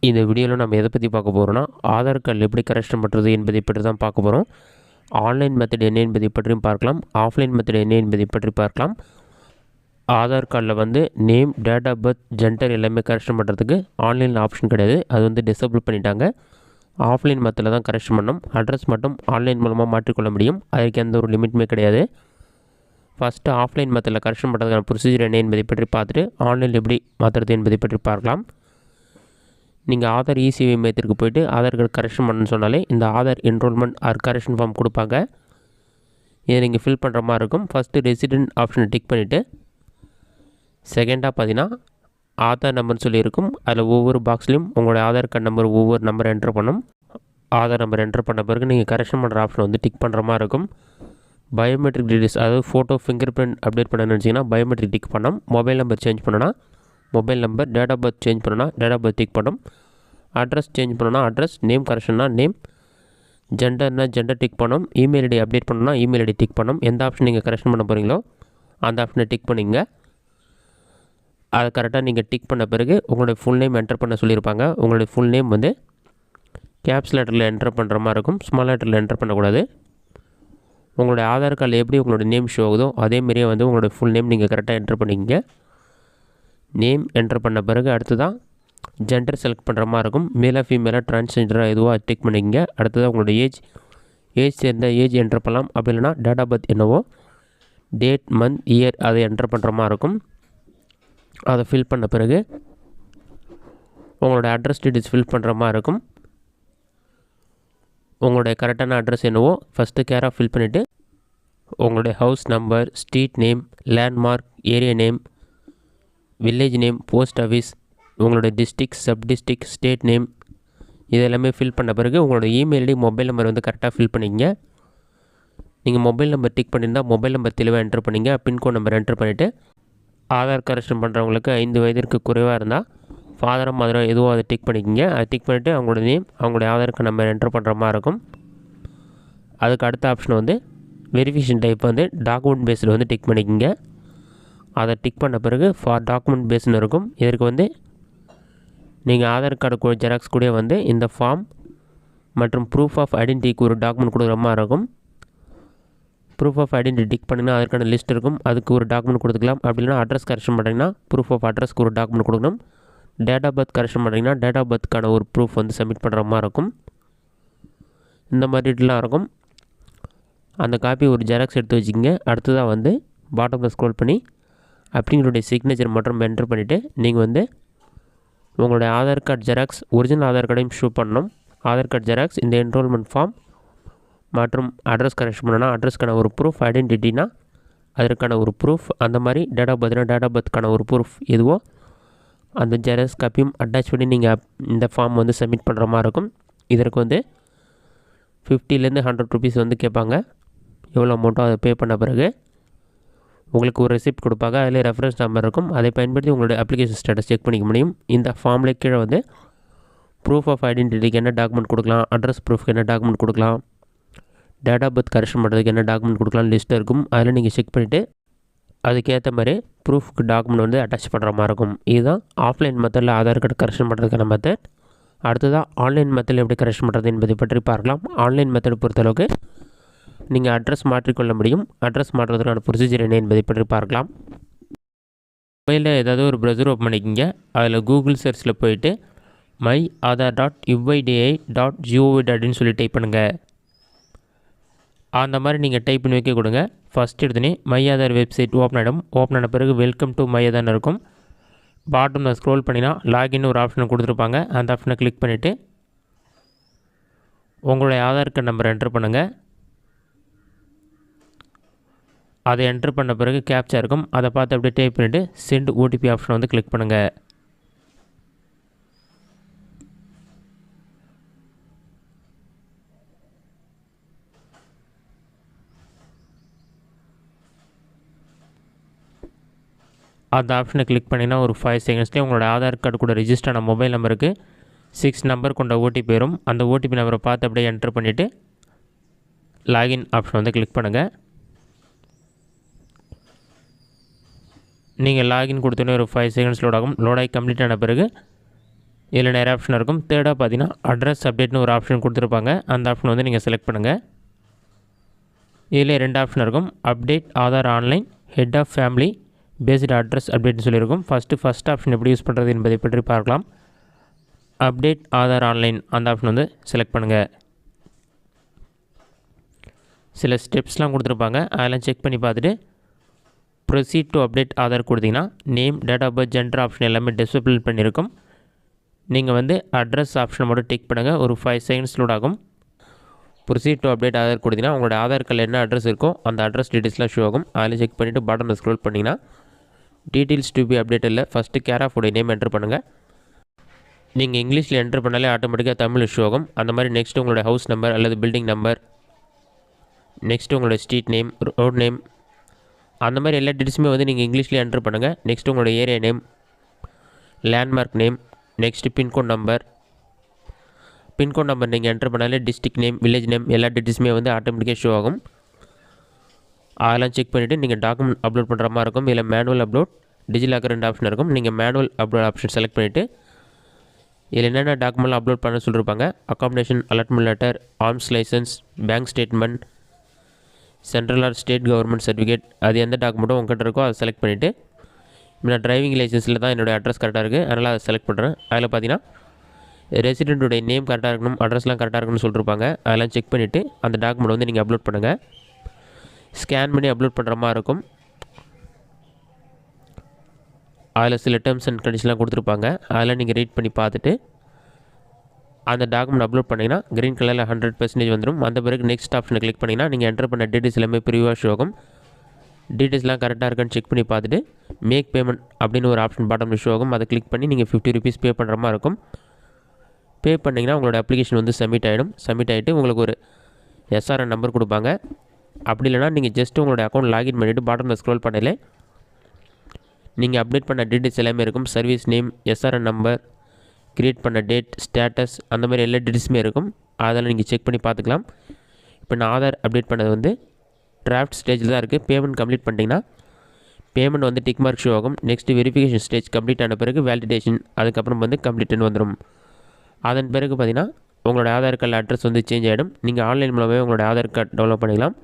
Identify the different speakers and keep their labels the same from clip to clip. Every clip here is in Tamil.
Speaker 1: இந்த வீடியோவில் நம்ம எதை பற்றி பார்க்க போகிறோம்னா ஆதார் கார்டில் எப்படி கரெக்ஷன் பண்ணுறது என்பதை பற்றி தான் பார்க்க போகிறோம். ஆன்லைன் மெத்தட் என்ன என்பதை பற்றியும் பார்க்கலாம், ஆஃப்லைன் மெத்தட் என்ன என்பதை பற்றி பார்க்கலாம். ஆதார் கார்டில் வந்து name, date of birth, gender எல்லாமே கரெக்ஷன் பண்ணுறதுக்கு ஆன்லைனில் ஆப்ஷன் கிடையாது, அது வந்து டிசேபிள் பண்ணிட்டாங்க. ஆஃப்லைன் மெத்தடில் தான் கரெக்ஷன் பண்ணணும். அட்ரஸ் மட்டும் ஆன்லைன் மூலமாக மாற்றிக்கொள்ள முடியும், அதுக்கு எந்த ஒரு லிமிட்டுமே கிடையாது. ஃபஸ்ட்டு ஆஃப்லைன் மெத்தடில் கரெக்ஷன் பண்ணுறதுக்கான ப்ரொசீஜர் என்ன என்பதை பற்றி பார்த்துட்டு ஆன்லைனில் எப்படி மாற்றுறது என்பதை பற்றி பார்க்கலாம். நீங்கள் ஆதார் இசேவை மையத்திற்கு போய்ட்டு ஆதார் கார்டு கரெக்ஷன் பண்ணணும்னு சொன்னாலே இந்த Aadhaar enrolment or correction form கொடுப்பாங்க. இதை நீங்கள் ஃபில் பண்ணுற மாதிரி இருக்கும். ஃபஸ்ட்டு ரெசிடென்ட் ஆப்ஷனை டிக் பண்ணிவிட்டு செகண்டாக பார்த்தீங்கன்னா ஆதார் நம்பர்னு சொல்லியிருக்கும். அதில் ஒவ்வொரு பாக்ஸ்லேயும் உங்களோட ஆதார் கார்டு நம்பர் ஒவ்வொரு நம்பரை என்ட்ரு பண்ணணும். ஆதார் நம்பர் என்ட்ரு பண்ண பிறகு நீங்கள் கரெக்ஷன் பண்ணுற ஆப்ஷன் வந்து டிக் பண்ணுற மாதிரி இருக்கும். பயோமெட்ரிக் டீடைல்ஸ், அதாவது ஃபோட்டோ, ஃபிங்கர் பிரிண்ட் அப்டேட் பண்ணணும்னு நினச்சிங்கன்னா பயோமெட்ரிக் டிக் பண்ணணும். மொபைல் நம்பர் சேஞ்ச் பண்ணணும்னா mobile number, date of birth change பண்ணணும்னா டேட் ஆஃப் பர்த் டிக் பண்ணணும். அட்ரஸ் சேஞ்ச் பண்ணணும்னா அட்ரஸ், நேம் கரெக்ஷன்னா நேம், ஜெண்டர்னா ஜெண்டர் டிக் பண்ணணும். இமெயில் ஐடி அப்டேட் பண்ணணும்னா இமெயில் ஐடி டிக் பண்ணணும். எந்த ஆப்ஷன் நீங்கள் கரெக்ஷன் பண்ண போகிறீங்களோ அந்த ஆப்ஷனை டிக் பண்ணிங்க. அதை கரெக்டாக நீங்கள் டிக் பண்ண பிறகு உங்களுடைய ஃபுல் நேம் என்டர் பண்ண சொல்லியிருப்பாங்க. உங்களுடைய ஃபுல் நேம் வந்து கேப்ஸ் லெட்டரில் என்டர் பண்ணுற மாதிரி இருக்கும், ஸ்மால் லெட்டரில் என்டர் பண்ணக்கூடாது. உங்களுடைய ஆதார் கார்டில் எப்படி உங்களோட நேம் ஷோ ஆகுதோ அதேமாரியே வந்து உங்களோட ஃபுல் நேம் நீங்கள் கரெக்டாக என்டர் பண்ணிக்கிங்க. நேம் என்டர் பண்ண பிறகு அடுத்து தான் ஜெண்டர் செலக்ட் பண்ணுற மாதிரி இருக்கும். மேலாக ஃபீமேலாக டிரான்ஸ்ஜெண்டராக எதுவோ அது டிக் பண்ணிக்கிங்க. அடுத்ததாக உங்களோட ஏஜ் சேர்ந்த ஏஜ் என்டர் பண்ணலாம். அப்படி இல்லைனா டேட் ஆஃப் பர்த் என்னவோ டேட், மந்த், இயர் அதை என்டர் பண்ணுற மாதிரி இருக்கும். அதை ஃபில் பண்ண பிறகு உங்களோட அட்ரஸ் டீட்டெயில்ஸ் ஃபில் பண்ணுற மாதிரி இருக்கும். உங்களுடைய கரெக்டான அட்ரஸ் என்னவோ ஃபஸ்ட்டு கேராக ஃபில் பண்ணிவிட்டு உங்களுடைய house number, street name, landmark, area name, village name, post office, உங்களோட district, sub district, state name இதெல்லாமே ஃபில் பண்ண பிறகு உங்களோட இமெயில் ஐடி, மொபைல் நம்பர் வந்து கரெக்டாக ஃபில் பண்ணிங்க. நீங்கள் மொபைல் நம்பர் டிக் பண்ணியிருந்தால் மொபைல் நம்பர் தெளிவாக என்டர் பண்ணிங்க. பின்கோட் நம்பர் என்டர் பண்ணிவிட்டு ஆதார் கரெக்ஷன் பண்ணுறவங்களுக்கு 5 வயதிற்கு குறைவாக இருந்தால் ஃபாதரோ மதரோ எதுவோ அதை டிக் பண்ணிக்கிங்க. அதை டிக் பண்ணிவிட்டு அவங்களோட நேம், அவங்களுடைய ஆதார் கார்டு நம்பர் என்டர் பண்ணுற மாதிரி இருக்கும். அதுக்கு அடுத்த ஆப்ஷன் வந்து வெரிஃபிகேஷன் டைப் வந்து டாக்குமெண்ட் பேஸில் வந்து டிக் பண்ணிக்கிங்க. அதை டிக் பண்ண பிறகு ஃபார் டாக்குமெண்ட் பேஸ்னு இருக்கும். இதற்கு வந்து நீங்கள் ஆதார் கார்டு ஜெராக்ஸ் கூட வந்து இந்த ஃபார்ம் மற்றும் ப்ரூஃப் ஆஃப் ஐடென்டிட்டிக்கு ஒரு டாக்குமெண்ட் கொடுக்குற மாதிரி இருக்கும். ப்ரூஃப் ஆஃப் ஐடென்டிட்டி டிக் பண்ணிங்கன்னா அதற்கான லிஸ்ட் இருக்கும், அதுக்கு ஒரு டாக்குமெண்ட் கொடுத்துக்கலாம். அப்படி இல்லைனா அட்ரஸ் கரெக்ஷன் பண்ணுறீங்கன்னா ப்ரூஃப் ஆஃப் அட்ரஸ்க்கு ஒரு டாக்குமெண்ட் கொடுக்கணும். டேட் ஆஃப் பர்த் கரெக்ஷன் பண்ணுறீங்கன்னா டேட் ஆஃப் பர்த்துக்கான ஒரு ப்ரூஃப் வந்து சப்மிட் பண்ணுற மாதிரி இருக்கும். இந்த மாதிரி டீட்டெயிலாக இருக்கும். அந்த காப்பி ஒரு ஜெராக்ஸ் எடுத்து வச்சுக்கிங்க. அடுத்ததாக வந்து பாட்டமில் ஸ்க்ரோல் பண்ணி அப்படிங்களுடைய சிக்னேச்சர் மற்றும் என்டர் பண்ணிவிட்டு நீங்கள் வந்து உங்களுடைய Aadhaar card xerox, original Aadhaar கார்டையும் ஷூ பண்ணணும். ஆதார் கார்டு ஜெராக்ஸ், இந்த என்ரோல்மெண்ட் ஃபார்ம் மற்றும் அட்ரஸ் கரெக்ஷன் பண்ணனா அட்ரஸ்க்கான ஒரு ப்ரூஃப், ஐடென்டிட்டினா அதற்கான ஒரு ப்ரூஃப், அந்த மாதிரி டேட் ஆஃப் பர்த்னா டேட் ஆஃப் பர்த்துக்கான ஒரு ப்ரூஃப் எதுவோ அந்த ஜெராக்ஸ் காப்பியும் அட்டாச் பண்ணி நீங்கள் இந்த ஃபார்ம் வந்து சப்மிட் பண்ணுற மாதிரி இருக்கும். இதற்கு வந்து 50லேருந்து 100 ருபீஸ் வந்து கேட்பாங்க. எவ்வளோ அமௌண்ட்டோ அதை பே பண்ண பிறகு உங்களுக்கு ஒரு ரெசிப்ட் கொடுப்பாங்க. அதில் ரெஃபரன்ஸ் நம்பர் இருக்கும். அதை பயன்படுத்தி உங்களுடைய அப்ளிகேஷன் ஸ்டேட்டஸ் செக் பண்ணிக்க முடியும். இந்த ஃபார்மில் கீழே வந்து ப்ரூஃப் ஆஃப் ஐடென்டிட்டிக்கு என்ன டாக்குமெண்ட் கொடுக்கலாம், அட்ரஸ் ப்ரூஃப்க்கு என்ன டாக்குமெண்ட் கொடுக்கலாம், டேட் ஆஃப் பர்த் கரெக்ஷன் பண்ணுறதுக்கு என்ன டாக்குமெண்ட் கொடுக்கலாம் லிஸ்ட் இருக்கும். அதில் நீங்கள் செக் பண்ணிவிட்டு அதுக்கேற்ற மாதிரி ப்ரூஃப்க்கு டாக்குமெண்ட் வந்து அட்டாச் பண்ணுற மாதிரி இருக்கும். இதுதான் ஆஃப்லைன் மெத்தடில் ஆதார் கார்டு கரெக்ஷன் பண்ணுறதுக்கான மெத்தட். அடுத்ததாக ஆன்லைன் மெத்தடில் எப்படி கரெக்ஷன் பண்ணுறது என்பதை பற்றி பார்க்கலாம். ஆன்லைன் மெத்தட் பொறுத்தளவுக்கு நீங்கள் அட்ரஸ் மாற்றிக்கொள்ள முடியும். அட்ரஸ் மாற்றுறதுக்கான ப்ரொசீஜர் என்ன என்பதை பற்றி பார்க்கலாம். மொபைலில் ஏதாவது ஒரு ப்ரௌசர் ஓப்பன் பண்ணிக்கிங்க. அதில் கூகுள் சர்ச்சில் போயிட்டு myAadhar.uidi.gov.in சொல்லி டைப் பண்ணுங்கள். அந்த மாதிரி நீங்கள் டைப் பண்ணி வைக்க கொடுங்க. ஃபஸ்ட் எடுத்துனே மை ஆதார் வெப்சைட் ஓப்பன் ஆகிடும். ஓப்பன் ஆன பிறகு வெல்கம் டு மை ஆதார்னு இருக்கும். பாட்டமில் ஸ்க்ரோல் பண்ணினா லாகின் ஒரு ஆப்ஷனை கொடுத்துருப்பாங்க. அந்த ஆப்ஷனை கிளிக் பண்ணிவிட்டு உங்களுடைய ஆதார் கார்டு நம்பரை என்ட்ரு பண்ணுங்கள். அதை என்ட்ரு பண்ண பிறகு கேப்ச்சா இருக்கும். அதை பார்த்து அப்படியே டைப் பண்ணிவிட்டு சென்ட் ஓடிபி ஆப்ஷனை வந்து கிளிக் பண்ணுங்கள். அந்த ஆப்ஷனை கிளிக் பண்ணிங்கன்னா ஒரு 5 செகண்ட்ஸ்லேயே உங்களோட ஆதார் கார்டு கூட ரிஜிஸ்டர் ஆன மொபைல் நம்பருக்கு 6 நம்பர் கொண்ட ஓடிபி வரும். அந்த ஓடிபி நம்பரை பார்த்து அப்படியே என்ட்ரு பண்ணிவிட்டு லாகின் ஆப்ஷன் வந்து கிளிக் பண்ணுங்கள். நீங்கள் லாகின் கொடுத்தோன்னே ஒரு 5 செகண்ட்ஸ் லோட் ஆகும். லோடாகி கம்ப்ளீட் ஆன பிறகு இதில் நிறைய ஆப்ஷன் இருக்கும். தேர்டாக பார்த்தீங்கன்னா அட்ரஸ் அப்டேட்னு ஒரு ஆப்ஷன் கொடுத்துருப்பாங்க. அந்த ஆப்ஷன் வந்து நீங்கள் செலக்ட் பண்ணுங்கள். இதில் 2 ஆப்ஷன் இருக்கும். Update Aadhaar online head of family based address அப்டேட்னு சொல்லியிருக்கும். ஃபஸ்ட் ஆப்ஷன் எப்படி யூஸ் பண்ணுறது என்பதை பற்றி பார்க்கலாம். அப்டேட் ஆதார் ஆன்லைன் அந்த ஆப்ஷன் வந்து செலக்ட் பண்ணுங்கள். சில ஸ்டெப்ஸ்லாம் கொடுத்துருப்பாங்க, அதெல்லாம் செக் பண்ணி பார்த்துட்டு ப்ரொசீட் டு அப்டேட் ஆதார் கொடுத்தீங்கன்னா name, date of birth, gender option எல்லாமே டிசபிள் பண்ணியிருக்கும். நீங்கள் வந்து அட்ரஸ் ஆப்ஷனை மட்டும் டிக் பண்ணுங்கள். ஒரு 5 செகண்ட்ஸ் லோட் ஆகும். ப்ரொசீட் டு அப்டேட் ஆதார் கொடுத்தீங்கன்னா உங்களோட ஆதார் கார்டில் என்ன அட்ரஸ் இருக்கோ அந்த அட்ரஸ் டீட்டெயில்ஸ்லாம் ஷோ ஆகும். அதில் செக் பண்ணிவிட்டு பாட்டமில் ஸ்க்ரோல் பண்ணிங்கன்னா டீட்டெயில்ஸ் டு பி அப்டேட் இல்லை ஃபஸ்ட்டு கேர் ஆஃப் உடைய நேம் என்ட்ரு பண்ணுங்கள். நீங்கள் இங்கிலீஷில் என்ட்ரு பண்ணாலே ஆட்டோமேட்டிக்காக தமிழ் ஷோ ஆகும். அந்த மாதிரி நெக்ஸ்ட்டு உங்களோட ஹவுஸ் நம்பர் அல்லது பில்டிங் நம்பர், நெக்ஸ்ட்டு உங்களோட ஸ்ட்ரீட் நேம், ரோட் நேம், அந்த மாதிரி எல்லா டீட்டெயில்ஸுமே வந்து நீங்கள் இங்கிலீஷ்லேயே என்ட்ரு பண்ணுங்கள். நெக்ஸ்ட்டு உங்களோட area name, landmark name, next pincode number நீங்கள் என்ட்ரு பண்ணாலே டிஸ்ட்ரிக்ட் நேம், வில்லேஜ் நேம் எல்லா டீட்டெயில்ஸுமே வந்து ஆட்டோமேட்டிக்காக ஷோ ஆகும். அதெல்லாம் செக் பண்ணிவிட்டு நீங்கள் டாக்குமெண்ட் அப்லோட் பண்ணுற மாதிரி இருக்கும். இதில் மேனுவல் அப்லோட், டிஜிலாக்கர் 2 ஆப்ஷன் இருக்கும். நீங்கள் மேனுவல் அப்லோட் ஆப்ஷன் செலக்ட் பண்ணிவிட்டு இதில் என்னென்ன டாக்குமெண்ட்லாம் அப்லோட் பண்ண சொல்லியிருப்பாங்க. Accommodation allotment letter, arms licence, bank statement, central or state government certificate, அது எந்த டாக்குமெண்ட்டும் உங்கள்கிட்ட இருக்கோ அதை செலக்ட் பண்ணிவிட்டு நான் டிரைவிங் லைசன்ஸில் தான் என்னோடய அட்ரஸ் கரெக்டாக இருக்குது, அதனால் அதை செலக்ட் பண்ணுறேன். அதில் பார்த்தீங்கன்னா ரெசிடெண்ட்டுடைய நேம் கரெக்டாக இருக்கணும், அட்ரஸ்லாம் கரெக்டாக இருக்கணும்னு சொல்லியிருப்பாங்க. அதெல்லாம் செக் பண்ணிவிட்டு அந்த டாக்குமெண்ட் வந்து நீங்கள் அப்லோட் பண்ணுங்கள். ஸ்கேன் பண்ணி அப்லோட் பண்ணுற மாதிரி இருக்கும். அதில் சில டேர்ம்ஸ் அண்ட் கண்டிஷன்லாம் கொடுத்துருப்பாங்க. அதெல்லாம் நீங்கள் ரீட் பண்ணி பார்த்துட்டு அந்த டாக்குமெண்ட் அப்லோட் பண்ணிங்கன்னா க்ரீன் கலரில் 100% வந்துடும். அந்த பிறகு நெக்ஸ்ட் ஆப்ஷனை கிளிக் பண்ணிங்கன்னா நீங்கள் என்டர் பண்ண டீட்டெயில்ஸ் எல்லாமே ப்ரிவியூவாக ஷோ ஆகும். டீட்டெயில்ஸ்லாம் கரெக்டாக இருக்கான்னு செக் பண்ணி பார்த்துட்டு மேக் பேமெண்ட் அப்படின்னு ஒரு ஆப்ஷன் பாட்டமில் ஷோ ஆகும். அதை கிளிக் பண்ணி நீங்கள் 50 rupees பே பண்ணுற மாதிரி இருக்கும். பே பண்ணிங்கன்னா உங்களோட அப்ளிகேஷன் வந்து சப்மிட் ஆகிடும். சப்மிட் ஆகிட்டு உங்களுக்கு ஒரு எஸ்ஆர்என் நம்பர் கொடுப்பாங்க. அப்படி இல்லைனா நீங்கள் ஜஸ்ட்டு உங்களோட அக்கௌண்ட் லாகின் பண்ணிவிட்டு பாட்டமில் ஸ்க்ரோல் பண்ணல நீங்கள் அப்டேட் பண்ண டீட்டெயில்ஸ் எல்லாமே இருக்கும். Service name, SRN number, create பண்ண டேட், ஸ்டேட்டஸ், அந்த மாதிரி எல்லா டீட்டெயில்ஸுமே இருக்கும். அதெல்லாம் நீங்கள் செக் பண்ணி பார்த்துக்கலாம். இப்போ நான் ஆதார் அப்டேட் பண்ணது வந்து டிராஃப்ட் ஸ்டேஜில் தான் இருக்குது. பேமெண்ட் கம்ப்ளீட் பண்ணிட்டீங்கன்னா பேமெண்ட் வந்து டிக் மார்க் ஷோ ஆகும். நெக்ஸ்ட்டு வெரிஃபிகேஷன் ஸ்டேஜ் கம்ப்ளீட் ஆன பிறகு வேலிடேஷன், அதுக்கப்புறம் வந்து கம்ப்ளீட்னு வந்துடும். அதன் பிறகு பார்த்தீங்கன்னா உங்களோட ஆதார் கார்டில் அட்ரஸ் வந்து சேஞ்ச் ஆகிடும். நீங்கள் ஆன்லைன் மூலமே உங்களோட ஆதார் கார்டு டெவலப் பண்ணிக்கலாம்.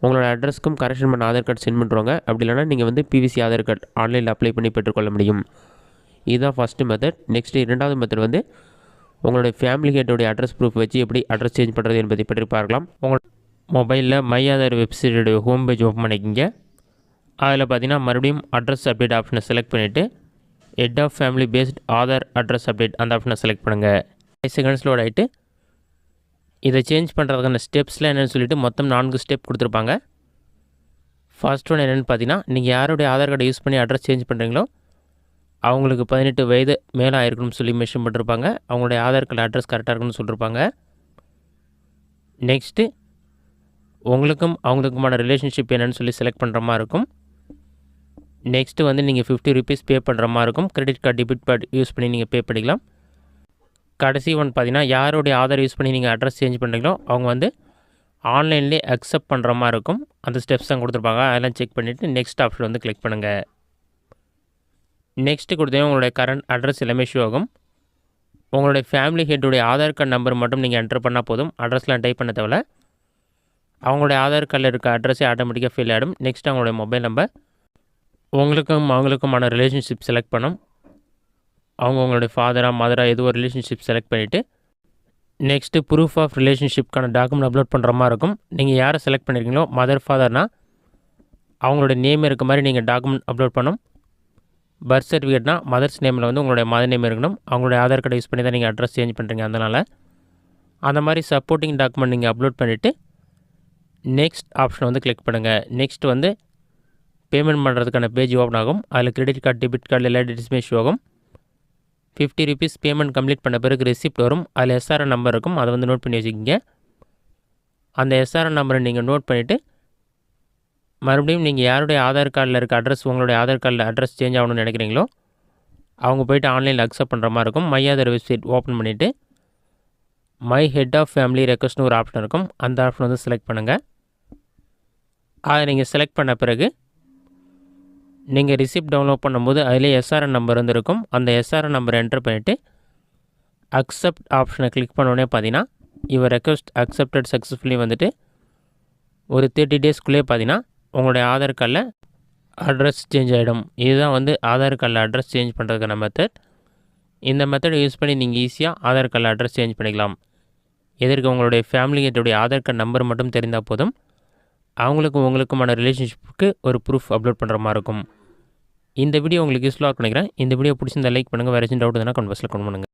Speaker 1: உங்களோட அட்ரஸ்க்கும் கரெக்ஷன் பண்ண ஆதார் கார்டு சென்ட் பண்ணுவாங்க. அப்படி இல்லைனா நீங்கள் வந்து பிவிசி ஆதார் கார்டு ஆன்லைனில் அப்ளை பண்ணி பெற்றுக்கொள்ள முடியும். இதுதான் ஃபஸ்ட்டு மெத்தட். நெக்ஸ்ட்டு 2வது மெத்தட் வந்து உங்களுடைய ஃபேமிலி ஹெட்டோடைய அட்ரஸ் ப்ரூஃப் வச்சு எப்படி அட்ரஸ் சேஞ்ச் பண்ணுறது என்பதை பற்றி பார்க்கலாம். உங்கள் மொபைலில் மை ஆதார் வெப்சைட்டோடைய ஹோம் பேஜ் ஓப்பன் பண்ணிக்கிங்க. அதில் பார்த்தீங்கன்னா மறுபடியும் அட்ரஸ் அப்டேட் ஆப்ஷனை செலக்ட் பண்ணிவிட்டு head of family based Aadhaar address update அந்த ஆப்ஷனை செலக்ட் பண்ணுங்கள். 5 செகண்ட்ஸ் லோட் ஆகிட்டு இதை சேஞ்ச் பண்ணுறதுக்கான ஸ்டெப்ஸ்லாம் என்னென்னு சொல்லிவிட்டு மொத்தம் 4 ஸ்டெப் கொடுத்துருப்பாங்க. ஃபர்ஸ்ட் ஒன் என்னென்னு பார்த்தீங்கன்னா நீங்கள் யாருடைய ஆதார் கார்டை யூஸ் பண்ணி அட்ரஸ் சேஞ்ச் பண்ணுறீங்களோ அவங்களுக்கு 18 வயது மேலே ஆயிருக்கணும்னு சொல்லி மென்ஷன் பண்ணிருப்பாங்க. அவங்களுடைய ஆதார் கார்டு அட்ரஸ் கரெக்டாக இருக்கணும்னு சொல்லியிருப்பாங்க. நெக்ஸ்ட்டு உங்களுக்கும் அவங்களுக்குமான ரிலேஷன்ஷிப் என்னென்னு சொல்லி செலக்ட் பண்ணுற மாதிரி இருக்கும். நெக்ஸ்ட்டு வந்து நீங்கள் 50 rupees பே பண்ணுற மாதிரி இருக்கும். Credit card, debit card use பண்ணி நீங்கள் பே பண்ணிக்கலாம். கடைசி ஒன் பார்த்தீங்கன்னா யாருடைய ஆதார் யூஸ் பண்ணி நீங்கள் அட்ரஸ் சேஞ்ச் பண்ணுறீங்களோ அவங்க வந்து ஆன்லைன்லேயே அக்செப்ட் பண்ணுற மாதிரி இருக்கும். அந்த ஸ்டெப்ஸ் தான் கொடுத்துருப்பாங்க. அதெல்லாம் செக் பண்ணிவிட்டு நெக்ஸ்ட் ஆப்ஷன் வந்து கிளிக் பண்ணுங்கள். நெக்ஸ்ட்டு கொடுத்தீங்கன்னா உங்களுடைய கரண்ட் அட்ரஸ் எல்லாமே ஷோ ஆகும். உங்களுடைய ஃபேமிலி ஹெட்டுடைய ஆதார் கார்டு நம்பர் மட்டும் நீங்கள் என்டர் பண்ணால் போதும். அட்ரஸ்லாம் டைப் பண்ண தேவையில்ல. அவங்களுடைய ஆதார் கார்டில் இருக்க அட்ரஸே ஆட்டோமேட்டிக்காக ஃபில் ஆகிடும். நெக்ஸ்ட் அவங்களுடைய மொபைல் நம்பர், உங்களுக்கும் அவங்களுக்குமான ரிலேஷன்ஷிப் செலக்ட் பண்ணும். அவங்களுடைய ஃபாதரா மதரா ஏதோ ஒரு ரிலேஷன்ஷிப் செலக்ட் பண்ணிவிட்டு நெக்ஸ்ட்டு ப்ரூஃப் ஆஃப் ரிலேஷன்ஷிப்கான டாக்குமெண்ட் அப்லோட் பண்ணுற மாதிரி இருக்கும். நீங்கள் யாரை செலக்ட் பண்ணியிருக்கீங்களோ மதர் ஃபாதர்னால் அவங்களோட நேம் இருக்க மாதிரி நீங்கள் டாக்குமெண்ட் அப்லோட் பண்ணும். பர்த் சர்டிஃபிகேட்னால் மதர்ஸ் நேமில் வந்து உங்களுடைய மதர் நேம் இருக்கணும். அவங்களுடைய ஆதார் கார்டை யூஸ் பண்ணி தான் நீங்கள் அட்ரஸ் சேஞ்ச் பண்ணுறீங்க. அதனால் அந்த மாதிரி சப்போர்ட்டிங் டாக்குமெண்ட் நீங்கள் அப்லோட் பண்ணிவிட்டு நெக்ஸ்ட் ஆப்ஷன் வந்து கிளிக் பண்ணுங்கள். நெக்ஸ்ட் வந்து பேமெண்ட் பண்ணுறதுக்கான பேஜ் ஓப்பன் ஆகும். அதில் கிரெடிட் கார்டு, டெபிட் கார்டு எல்லா டீட்டெயில்ஸுமே ஷோ ஆகும். 50 rupees பேமெண்ட் கம்ப்ளீட் பண்ண பிறகு ரெசிப்ட் வரும். அதில் எஸ்ஆர்என் நம்பர் இருக்கும். அதை வந்து நோட் பண்ணி வச்சுக்கிங்க. அந்த எஸ்ஆர்என் நம்பரை நீங்கள் நோட் பண்ணிவிட்டு மறுபடியும் நீங்கள் யாருடைய ஆதார் கார்டில் இருக்க அட்ரஸ் உங்களுடைய ஆதார் கார்டில் அட்ரஸ் சேஞ்ச் ஆகணும்னு நினைக்கிறீங்களோ அவங்க போய்ட்டு ஆன்லைனில் அக்செப்ட் பண்ணுற மாதிரி இருக்கும். மை ஆதார் வெப்சைட் ஓப்பன் பண்ணிவிட்டு மை ஹெட் ஆஃப் ஃபேமிலி ரெக்வஸ்ட்னு ஒரு ஆப்ஷன் இருக்கும். அந்த ஆப்ஷன் வந்து செலக்ட் பண்ணுங்கள். அதை நீங்கள் செலக்ட் பண்ண பிறகு நீங்கள் ரிசிப்ட் டவுன்லோட் பண்ணும்போது அதிலே எஸ்ஆர்என் நம்பர் வந்து இருக்கும். அந்த எஸ்ஆர்என் நம்பரை என்டர் பண்ணிவிட்டு அக்செப்ட் ஆப்ஷனை கிளிக் பண்ணோடனே பார்த்தீங்கன்னா யுவர் ரெக்வஸ்ட் அக்செப்டட் சக்ஸஸ்ஃபுல்லி வந்துட்டு ஒரு 30 டேஸ்க்குள்ளே பார்த்தீங்கன்னா உங்களுடைய ஆதார் கார்டில் அட்ரஸ் சேஞ்ச் ஆகிடும். இதுதான் வந்து ஆதார் கார்டில் அட்ரஸ் சேஞ்ச் பண்ணுறதுக்கான மெத்தட். இந்த மெத்தடை யூஸ் பண்ணி நீங்கள் ஈஸியாக ஆதார் கார்டில் அட்ரஸ் சேஞ்ச் பண்ணிக்கலாம். எதற்கு உங்களுடைய ஃபேமிலிகிட்டோடைய ஆதார் கார்டு நம்பர் மட்டும் தெரிந்தால் போதும். அவங்களுக்கும் உங்களுக்குமான ரிலேஷன்ஷிப்புக்கு ஒரு ப்ரூஃப் அப்லோட் பண்ணுற மாதிரி இருக்கும். இந்த வீடியோ உங்களுக்கு யூஸ்ஃபுல்லாக நினைக்கிறேன். இந்த வீடியோ பிடிச்சிருந்தா லைக் பண்ணுங்கள். வேறு ஏதாச்சும் டவுட் இருந்தால் கமெண்ட் பாக்ஸில் கமெண்ட் பண்ணுங்கள்.